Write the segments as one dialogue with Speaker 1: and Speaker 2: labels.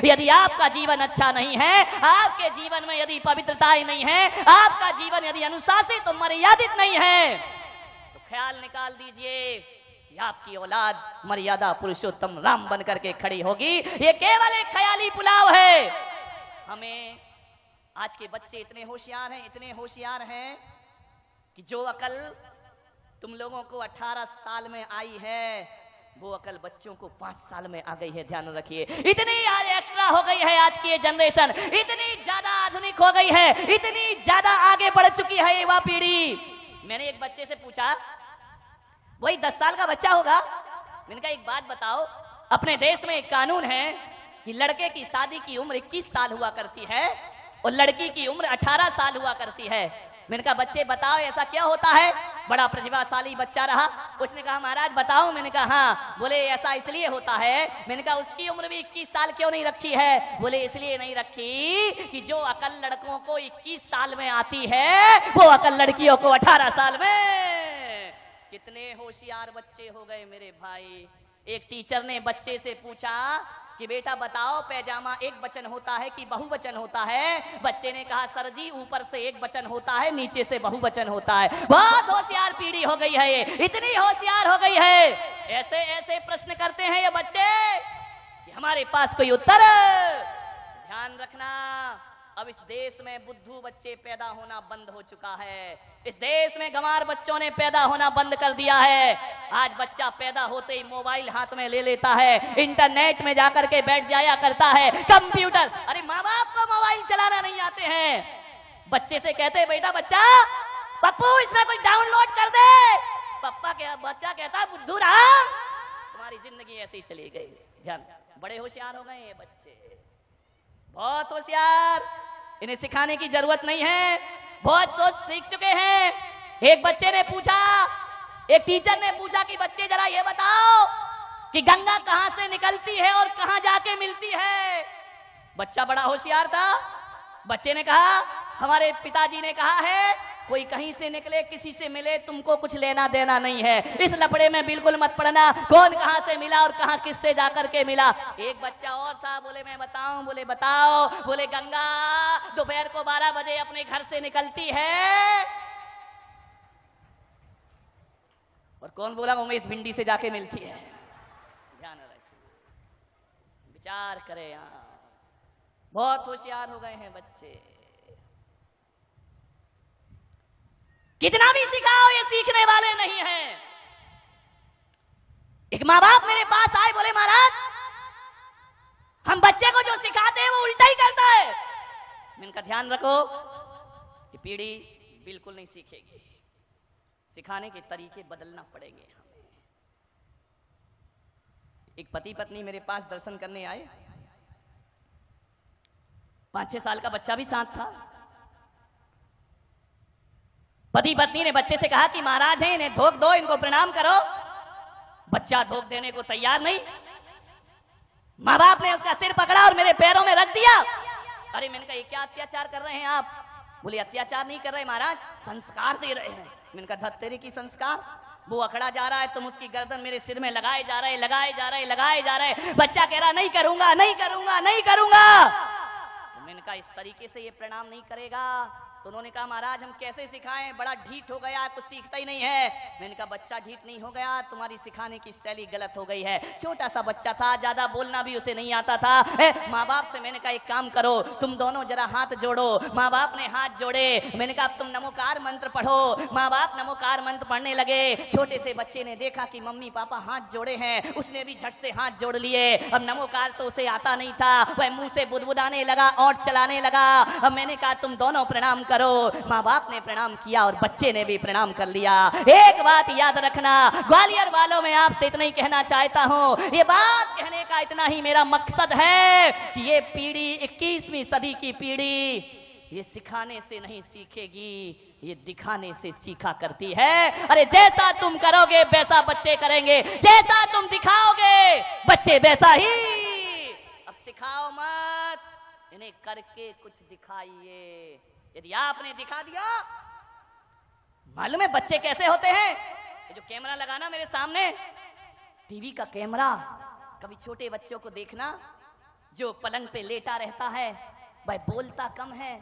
Speaker 1: यदि आपका जीवन अच्छा नहीं है, आपके जीवन में यदि पवित्रताएं नहीं है, आपका जीवन यदि अनुशासित और मर्यादित नहीं है, तो ख्याल निकाल दीजिए कि आपकी औलाद मर्यादा पुरुषोत्तम राम बन करके खड़ी होगी। ये केवल एक ख्याली पुलाव है। हमें आज के बच्चे इतने होशियार हैं, इतने होशियार हैं कि जो अकल तुम लोगों को 18 साल में आई है, वो अकल बच्चों को 5 साल में आ गई है। ध्यान रखिए, इतनी आज एक्स्ट्रा हो गई है आज की ये जनरेशन, इतनी ज्यादा आधुनिक हो गई है, इतनी ज्यादा आगे बढ़ चुकी है युवा पीढ़ी। मैंने एक बच्चे से पूछा, वही 10 साल का बच्चा होगा, मैंने कहा एक बात बताओ, अपने देश में एक कानून है कि लड़के की शादी की उम्र 21 साल हुआ करती है और लड़की की उम्र 18 साल हुआ करती है। मैंने कहा बच्चे बताओ ऐसा क्या होता है? बड़ा प्रतिभाशाली बच्चा रहा, उसने कहा महाराज बताओ। मैंने कहा हाँ। बोले ऐसा इसलिए होता है। मैंने कहा उसकी उम्र भी 21 साल क्यों नहीं रखी है? बोले इसलिए नहीं रखी कि जो अकल लड़कों को 21 साल में आती है वो अकल लड़कियों को 18 साल में। कितने होशियार बच्चे हो गए मेरे भाई। एक टीचर ने बच्चे से पूछा कि बेटा बताओ पैजामा एक वचन होता है कि बहुवचन होता है? बच्चे ने कहा सर जी ऊपर से एक वचन होता है, नीचे से बहुवचन होता है। बहुत होशियार पीढ़ी हो गई है ये, इतनी होशियार हो गई है। ऐसे ऐसे प्रश्न करते हैं ये बच्चे कि हमारे पास कोई उत्तर। ध्यान रखना, अब इस देश में बुद्धू बच्चे पैदा होना बंद हो चुका है। इस देश में गंवार बच्चों ने पैदा होना बंद कर दिया है। आज बच्चा पैदा होते ही मोबाइल हाथ में ले लेता है, इंटरनेट में जाकर के बैठ जाया करता है, कंप्यूटर। अरे माँ बाप को मोबाइल चलाना नहीं आते हैं। बच्चे से कहते हैं बेटा बच्चा पप्पू इसमें कुछ डाउनलोड कर दे। बच्चा कहता बुद्धू राम तुम्हारी जिंदगी ऐसे ही चली गई। ध्यान, बड़े होशियार हो गए ये बच्चे, बहुत होशियार। इन्हें सिखाने की जरूरत नहीं है, बहुत सोच सीख चुके हैं। एक बच्चे ने पूछा, एक टीचर ने पूछा कि बच्चे जरा ये बताओ कि गंगा कहां से निकलती है और कहां जाके मिलती है? बच्चा बड़ा होशियार था। बच्चे ने कहा हमारे पिताजी ने कहा है कोई कहीं से निकले किसी से मिले तुमको कुछ लेना देना नहीं है, इस लफड़े में बिल्कुल मत पड़ना, कौन कहां से मिला और कहां किससे जाकर के मिला। एक बच्चा और था, बोले मैं बताऊं? बोले बताओ। बोले गंगा दोपहर को 12 बजे अपने घर से निकलती है। और कौन बोला? उमेश भिंडी से जाके मिलती है। ध्यान रखिए, विचार करें। यहाँ बहुत होशियार हो गए हैं बच्चे। कितना भी सिखाओ ये सीखने वाले नहीं हैं। एक माँ बाप मेरे पास आए, बोले महाराज हम बच्चे को जो सिखाते हैं वो उल्टा ही करता है। मैंने कहा ध्यान रखो, ये पीढ़ी बिल्कुल नहीं सीखेगी, सिखाने के तरीके बदलना पड़ेंगे हमें। एक पति पत्नी मेरे पास दर्शन करने आए, 5-6 साल का बच्चा भी साथ था। पति पत्नी ने बच्चे से कहा कि महाराज हैं इन्हें धोख दो, इनको प्रणाम करो। बच्चा धोख देने को तैयार नहीं। माँ बाप ने उसका सिर पकड़ा और मेरे पैरों में रख दिया। अरे मैंने कहा ये क्या अत्याचार कर रहे हैं आप? बोले अत्याचार नहीं कर रहे महाराज, संस्कार दे रहे हैं। मैंने कहा धत्तेरे की संस्कार? वो अखड़ा जा रहा है, तुम उसकी गर्दन मेरे सिर में लगाए जा रहे, लगाए जा रहे, लगाए जा रहे। बच्चा कह रहा नहीं करूंगा, नहीं करूंगा, नहीं करूंगा। तो मैंने कहा इस तरीके से ये प्रणाम नहीं करेगा। तो उन्होंने कहा महाराज हम कैसे सिखाएं, बड़ा ढीठ हो गया, कुछ सीखता ही नहीं है। मैंने कहा बच्चा ढीठ नहीं हो गया, तुम्हारी सिखाने की शैली गलत हो गई है। छोटा सा बच्चा था, ज्यादा बोलना भी उसे नहीं आता था। माँ बाप से मैंने कहा एक काम करो, तुम दोनों जरा हाथ जोड़ो। माँ बाप ने हाथ जोड़े। मैंने कहा अब तुम नमोकार मंत्र पढ़ो। माँ बाप नमोकार मंत्र पढ़ने लगे। छोटे से बच्चे ने देखा कि मम्मी पापा हाथ जोड़े हैं, उसने भी झट से हाथ जोड़ लिए। अब नमोकार तो उसे आता नहीं था, वह मुंह से बुदबुदाने लगा, ओंठ चलाने लगा। अब मैंने कहा तुम दोनों प्रणाम करो। माँ बाप ने प्रणाम किया और बच्चे ने भी प्रणाम कर लिया। एक बात याद रखना, ग्वालियर वालों में आपसे इतना ही कहना चाहता हूँ, ये बात कहने का इतना ही मेरा मकसद है कि ये पीढ़ी 21वीं सदी की पीढ़ी ये सिखाने से नहीं सीखेगी, ये दिखाने से सीखा करती है। अरे जैसा तुम करोगे वैसा बच्चे करेंगे, जैसा तुम दिखाओगे बच्चे वैसा ही। अब सिखाओ मत, इन्हें करके कुछ दिखाइए। यदि आपने दिखा दिया, मालूम है बच्चे कैसे होते हैं? ये जो कैमरा लगाना मेरे सामने, टीवी का कैमरा, कभी छोटे बच्चों को देखना, जो पलंग पे लेटा रहता है वह बोलता कम है,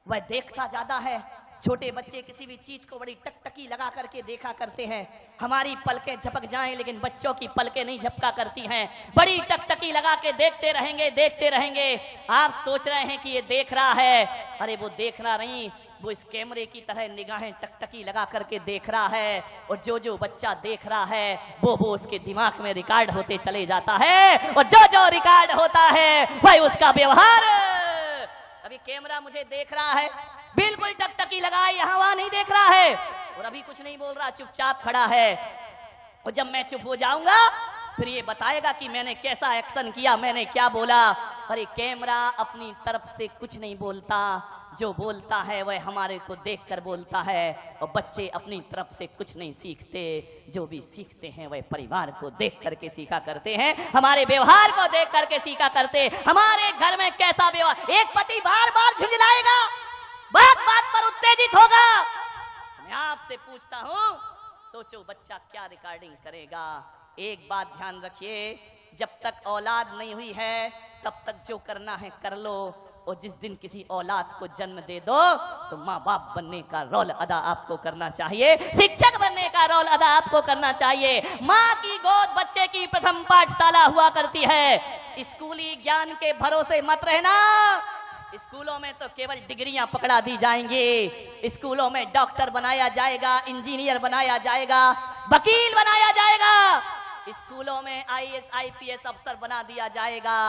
Speaker 1: वह देखता ज्यादा है। छोटे बच्चे किसी भी चीज को बड़ी टकटकी लगा करके देखा करते हैं। हमारी पलकें झपक जाएं लेकिन बच्चों की पलकें नहीं झपका करती हैं, बड़ी टकटकी लगा के देखते रहेंगे देखते रहेंगे। आप सोच रहे हैं कि ये देख रहा है, अरे वो देख रहा नहीं, वो इस कैमरे की तरह निगाहें टकटकी लगा करके देख रहा है। और जो जो बच्चा देख रहा है वो उसके दिमाग में रिकॉर्ड होते चले जाता है, और जो जो रिकॉर्ड होता है वही उसका व्यवहार। अभी कैमरा मुझे देख रहा है, बिल्कुल टकटकी लगाए, यहाँ वहां नहीं देख रहा है, और अभी कुछ नहीं बोल रहा, चुपचाप खड़ा है। और जब मैं चुप हो जाऊंगा फिर ये बताएगा कि मैंने कैसा एक्शन किया, मैंने क्या बोला। अरे कैमरा अपनी तरफ से कुछ नहीं बोलता, जो बोलता है वह हमारे को देखकर बोलता है। और बच्चे अपनी तरफ से कुछ नहीं सीखते, जो भी सीखते हैं वह परिवार को देख करके सीखा करते हैं, हमारे व्यवहार को देख करके सीखा करते। हमारे घर में कैसा व्यवहार, एक पति बार बार झुंझलाएगा, बात बात पर उत्तेजित होगा। मैं आपसे पूछता हूं, सोचो बच्चा क्या रिकॉर्डिंग करेगा। एक बात ध्यान रखिए, जब तक औलाद नहीं हुई है तब तक जो करना है कर लो, और जिस दिन किसी औलाद को जन्म दे दो तो माँ बाप बनने का रोल अदा आपको करना चाहिए, शिक्षक बनने का रोल अदा आपको करना चाहिए। माँ की गोद बच्चे की प्रथम पाठशाला हुआ करती है। स्कूली ज्ञान के भरोसे मत रहना। स्कूलों में तो केवल डिग्रियां पकड़ा दी जाएंगी, स्कूलों में डॉक्टर बनाया जाएगा, इंजीनियर बनाया जाएगा, वकील बनाया जाएगा, स्कूलों में आईएएस आईपीएस अफसर बना दिया जाएगा।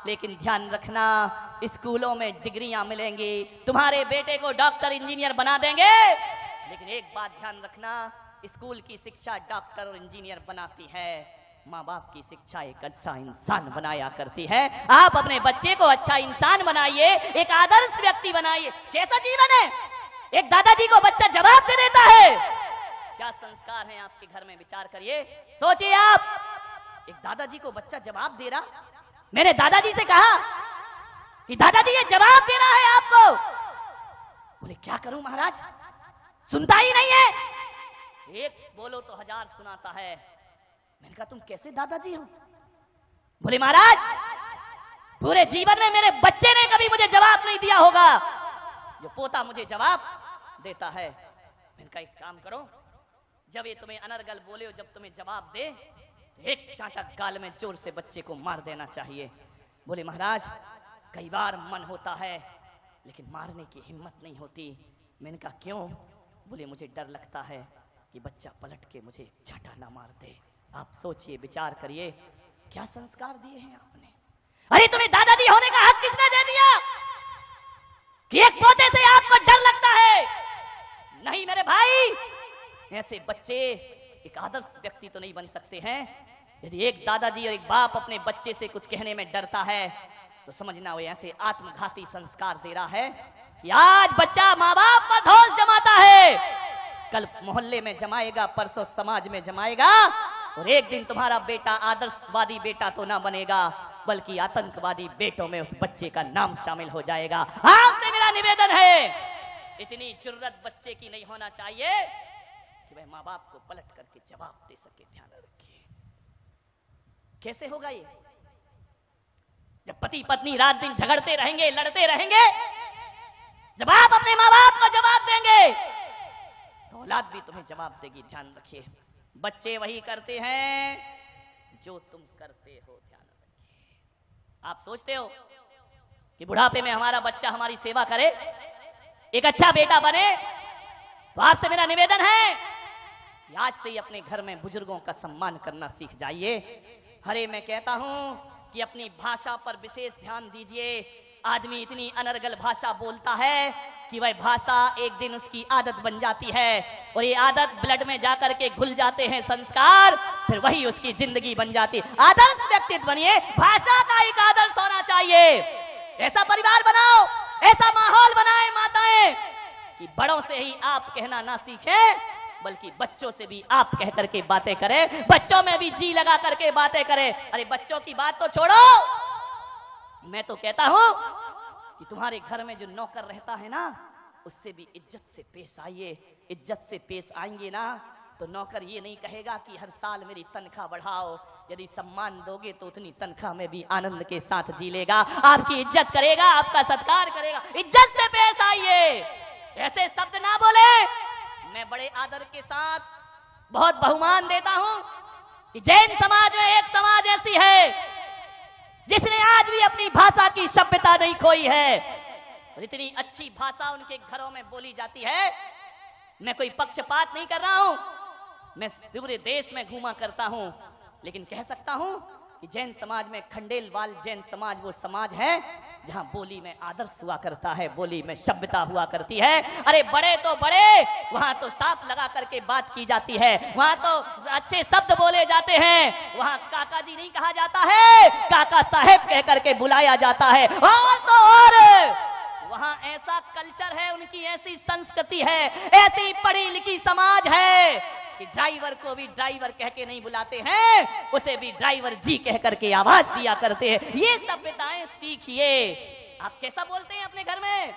Speaker 1: लेकिन ध्यान रखना, स्कूलों में डिग्रियां मिलेंगी, तुम्हारे बेटे को डॉक्टर इंजीनियर बना देंगे, लेकिन एक बात ध्यान रखना, स्कूल की शिक्षा डॉक्टर और इंजीनियर बनाती है, माँ बाप की शिक्षा एक अच्छा इंसान बनाया करती है। आप अपने बच्चे को अच्छा इंसान बनाइए, एक आदर्श व्यक्ति बनाइए। कैसा जीवन है, एक दादाजी को बच्चा जवाब दे देता है, क्या संस्कार है आपके घर में, विचार करिए, सोचिए आप। एक दादाजी को बच्चा जवाब दे रहा, मैंने दादाजी से कहा कि दादाजी ये जवाब दे रहा है आपको। बोले क्या करूं महाराज, सुनता ही नहीं है। एक बोलो तो हजार सुनाता है। मैंने कहा तुम कैसे दादाजी हो? बोले महाराज पूरे जीवन में मेरे बच्चे ने कभी मुझे जवाब नहीं दिया होगा, जो पोता मुझे जवाब देता है। मैंने कहा एक काम करो, जब ये तुम्हें अनर्गल बोले हो, जब तुम्हें जवाब दे तो एक चांटा गाल में जोर से बच्चे को मार देना चाहिए। बोले महाराज कई बार मन होता है लेकिन मारने की हिम्मत नहीं होती। मैंने कहा क्यों? बोले मुझे डर लगता है कि बच्चा पलट के मुझे चांटा ना मार दे। आप सोचिए, विचार करिए, क्या संस्कार दिए हैं आपने। अरे तुम्हें दादाजी होने का हक किसने दे दिया कि एक पोते से आपको डर लगता है? नहीं मेरे भाई, ऐसे बच्चे एक आदर्श व्यक्ति तो नहीं बन सकते हैं। यदि एक दादाजी और एक बाप अपने बच्चे से कुछ कहने में डरता है तो समझना वो ऐसे आत्मघाती संस्कार दे रहा है कि आज बच्चा माँ बाप पर धौंस जमाता है, कल मोहल्ले में जमाएगा, परसों समाज में जमाएगा, और एक दिन तुम्हारा बेटा आदर्शवादी बेटा तो ना बनेगा बल्कि आतंकवादी बेटों में उस बच्चे का नाम शामिल हो जाएगा। आपसे मेरा निवेदन है, इतनी जुर्रत बच्चे की नहीं होना चाहिए कि वह माँ बाप को पलट करके जवाब दे सके। ध्यान रखिए, कैसे होगा ये? जब पति पत्नी रात दिन झगड़ते रहेंगे, लड़ते रहेंगे, जब आप अपने माँ बाप को जवाब देंगे तो औलाद भी तुम्हें जवाब देगी। ध्यान रखिए, बच्चे वही करते हैं जो तुम करते हो। ध्यान रखिए, आप सोचते हो कि बुढ़ापे में हमारा बच्चा हमारी सेवा करे, एक अच्छा बेटा बने, तो आपसे मेरा निवेदन है कि आज से ही अपने घर में बुजुर्गों का सम्मान करना सीख जाइए। अरे मैं कहता हूं कि अपनी भाषा पर विशेष ध्यान दीजिए। आदमी इतनी अनर्गल भाषा बोलता है कि वह भाषा एक दिन उसकी आदत बन जाती है, और ये आदत ब्लड में जाकर के घुल जाते हैं संस्कार, फिर वही उसकी जिंदगी बन जाती है। आदर्श व्यक्तित्व बनिए, भाषा का एक आदर्श होना चाहिए। ऐसा परिवार बनाओ, ऐसा माहौल बनाए माताएं कि बड़ों से ही आप कहना ना सीखें बल्कि बच्चों से भी आप कह करके बातें करें, बच्चों में भी जी लगा करके बातें करें। अरे बच्चों की बात तो छोड़ो, मैं तो कहता हूं कि तुम्हारे घर में जो नौकर रहता है ना, उससे भी इज्जत से पेश आइए। इज्जत से पेश आएंगे ना तो नौकर ये नहीं कहेगा कि हर साल मेरी तनख्वाह बढ़ाओ। यदि सम्मान दोगे तो उतनी तनख्वाह में भी आनंद के साथ जी लेगा, आपकी इज्जत करेगा, आपका सत्कार करेगा। इज्जत से पेश आइए, ऐसे शब्द ना बोले। मैं बड़े आदर के साथ बहुत बहुमान देता हूं कि जैन समाज में एक समाज ऐसी है जिसने आज भी अपनी भाषा की सभ्यता नहीं खोई है और इतनी अच्छी भाषा उनके घरों में बोली जाती है। मैं कोई पक्षपात नहीं कर रहा हूं, मैं पूरे देश में घूमा करता हूं, लेकिन कह सकता हूं कि जैन समाज में खंडेलवाल जैन समाज वो समाज है जहां बोली में आदर्श हुआ करता है, बोली में सभ्यता हुआ करती है। अरे बड़े तो बड़े, वहां तो साफ लगा करके बात की जाती है, वहां तो अच्छे शब्द बोले जाते हैं, वहां काका जी नहीं कहा जाता है, काका साहेब कह करके बुलाया जाता है। और तो और वहां ऐसा कल्चर है, उनकी ऐसी संस्कृति है, ऐसी पढ़ी लिखी समाज है कि ड्राइवर को भी ड्राइवर कह के नहीं बुलाते हैं, उसे भी ड्राइवर जी कह करके आवाज दिया करते हैं। ये सभ्यताएं सीखिए। आप कैसा बोलते हैं अपने घर में?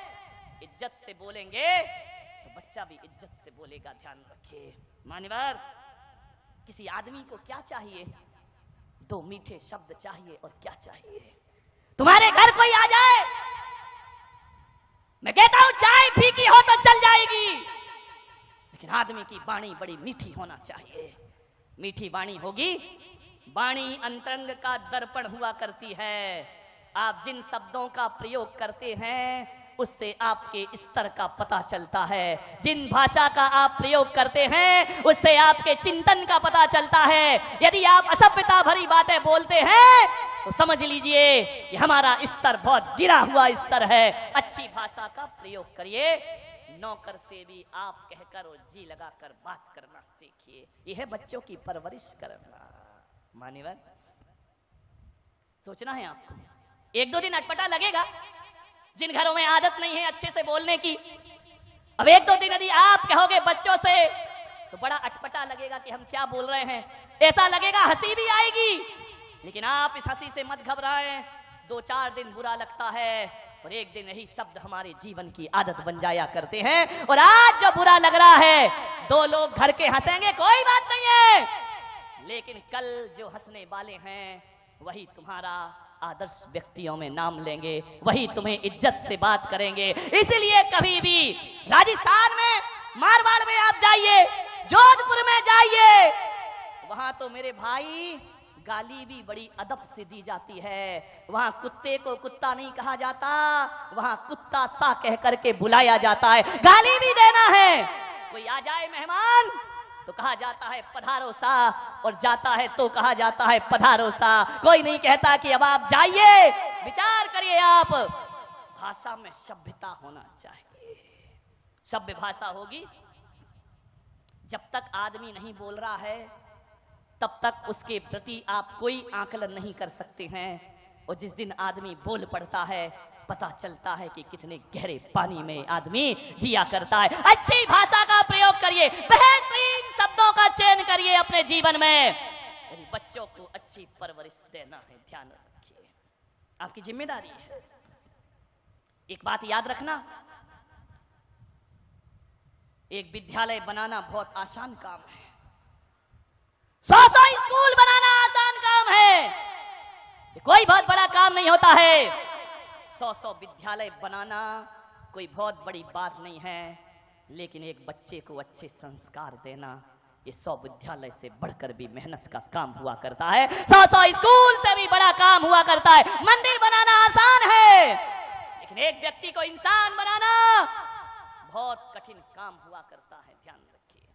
Speaker 1: इज्जत से बोलेंगे तो बच्चा भी इज्जत से बोलेगा, ध्यान रखिए। मान्यवर, किसी आदमी को क्या चाहिए? दो मीठे शब्द चाहिए। और क्या चाहिए? तुम्हारे घर कोई आ जाए, मैं कहता हूं चाय फीकी हो तो चल जाएगी, लेकिन आदमी की वाणी बड़ी मीठी होना चाहिए। मीठी वाणी होगी, वाणी अंतरंग का दर्पण हुआ करती है। आप जिन शब्दों का प्रयोग करते हैं उससे आपके स्तर का पता चलता है। जिन भाषा का आप प्रयोग करते हैं उससे आपके चिंतन का पता चलता है। यदि आप असभ्यता भरी बातें बोलते हैं तो समझ लीजिए कि हमारा स्तर बहुत गिरा हुआ स्तर है। अच्छी भाषा का प्रयोग करिए। नौकर से भी आप कहकर और जी लगाकर बात करना सीखिए। यह है बच्चों की परवरिश करना। मान्यवर, सोचना है आपको। एक दो दिन अटपटा लगेगा जिन घरों में आदत नहीं है अच्छे से बोलने की। अब एक दो दिन यदि आप कहोगे बच्चों से तो बड़ा अटपटा लगेगा कि हम क्या बोल रहे हैं, ऐसा लगेगा, हंसी भी आएगी। लेकिन आप इस हंसी से मत घबराएं। 2-4 दिन बुरा लगता है और एक दिन यही शब्द हमारे जीवन की आदत बन जाया करते हैं। और आज जो बुरा लग रहा है, 2 लोग घर के हंसेंगे, कोई बात नहीं है, लेकिन कल जो हंसने वाले हैं वही तुम्हारा आदर्श व्यक्तियों में नाम लेंगे, वही तुम्हें इज्जत से बात करेंगे। इसलिए कभी भी राजस्थान में, मारवाड़ में आप जाइए, जोधपुर में जाइए, वहां तो मेरे भाई गाली भी बड़ी अदब से दी जाती है। वहां कुत्ते को कुत्ता नहीं कहा जाता, वहां कुत्ता सा कह करके बुलाया जाता है। गाली भी देना है। कोई आ जाए मेहमान तो कहा जाता है पधारो सा, और जाता है तो कहा जाता है पधारो सा। कोई नहीं कहता कि अब आप जाइए। विचार करिए आप, भाषा में सभ्यता होना चाहिए। सभ्य भाषा होगी। जब तक आदमी नहीं बोल रहा है तब तक उसके प्रति आप कोई आकलन नहीं कर सकते हैं। और जिस दिन आदमी बोल पड़ता है पता चलता है कि कितने गहरे पानी में आदमी जिया करता है। अच्छी भाषा का प्रयोग करिए, बेहतरीन शब्दों का चयन करिए अपने जीवन में। यदि बच्चों को अच्छी परवरिश देना है, ध्यान रखिए, आपकी जिम्मेदारी है। एक बात याद रखना, एक विद्यालय बनाना बहुत आसान काम है। 100 स्कूल बनाना आसान काम है, ये कोई बहुत बड़ा काम नहीं होता है। 100 विद्यालय बनाना कोई बहुत बड़ी बात नहीं है, लेकिन एक बच्चे को अच्छे संस्कार देना ये 100 विद्यालय से बढ़कर भी मेहनत का काम हुआ करता है। 100 स्कूल से भी बड़ा काम हुआ करता है। मंदिर बनाना आसान है, लेकिन एक व्यक्ति को इंसान बनाना बहुत कठिन काम हुआ करता है। ध्यान रखिए।